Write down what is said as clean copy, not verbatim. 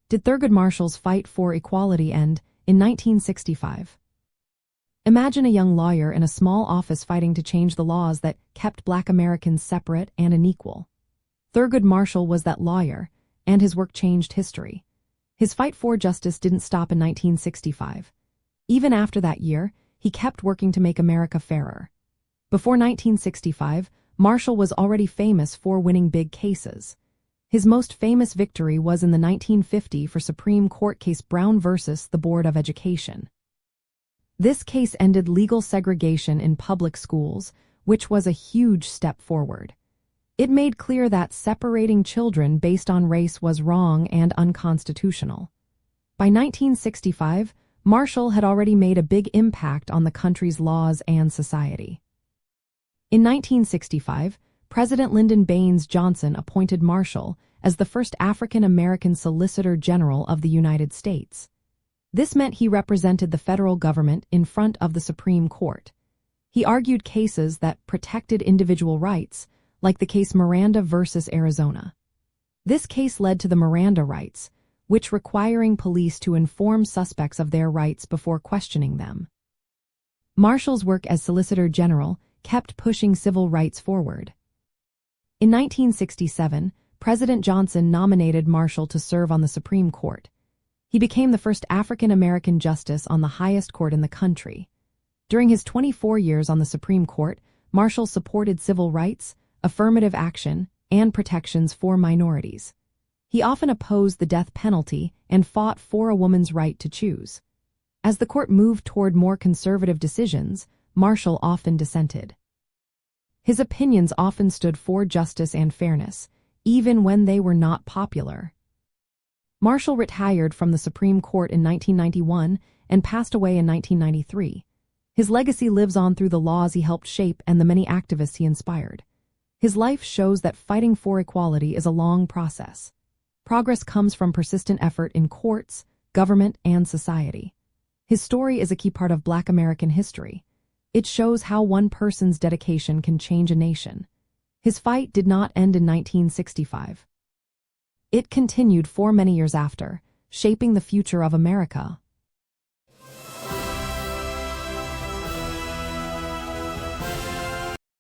did Thurgood Marshall's fight for equality end in 1965? Imagine a young lawyer in a small office fighting to change the laws that kept Black Americans separate and unequal. Thurgood Marshall was that lawyer, and his work changed history. His fight for justice didn't stop in 1965. Even after that year, he kept working to make America fairer. Before 1965, Marshall was already famous for winning big cases. His most famous victory was in the 1950 Supreme Court case Brown versus the Board of Education. This case ended legal segregation in public schools, which was a huge step forward. It made clear that separating children based on race was wrong and unconstitutional. By 1965, Marshall had already made a big impact on the country's laws and society. In 1965, President Lyndon Baines Johnson appointed Marshall as the first African American Solicitor General of the United States. This meant he represented the federal government in front of the Supreme Court. He argued cases that protected individual rights, like the case Miranda versus Arizona. This case led to the Miranda rights, which requiring police to inform suspects of their rights before questioning them. Marshall's work as Solicitor General kept pushing civil rights forward. In 1967, President Johnson nominated Marshall to serve on the Supreme Court. He became the first African American justice on the highest court in the country. During his 24 years on the Supreme Court, Marshall supported civil rights, affirmative action, and protections for minorities. He often opposed the death penalty and fought for a woman's right to choose. As the court moved toward more conservative decisions, Marshall often dissented. His opinions often stood for justice and fairness, even when they were not popular. Marshall retired from the Supreme Court in 1991 and passed away in 1993. His legacy lives on through the laws he helped shape and the many activists he inspired. His life shows that fighting for equality is a long process. Progress comes from persistent effort in courts, government, and society. His story is a key part of Black American history. It shows how one person's dedication can change a nation. His fight did not end in 1965. It continued for many years after, shaping the future of America.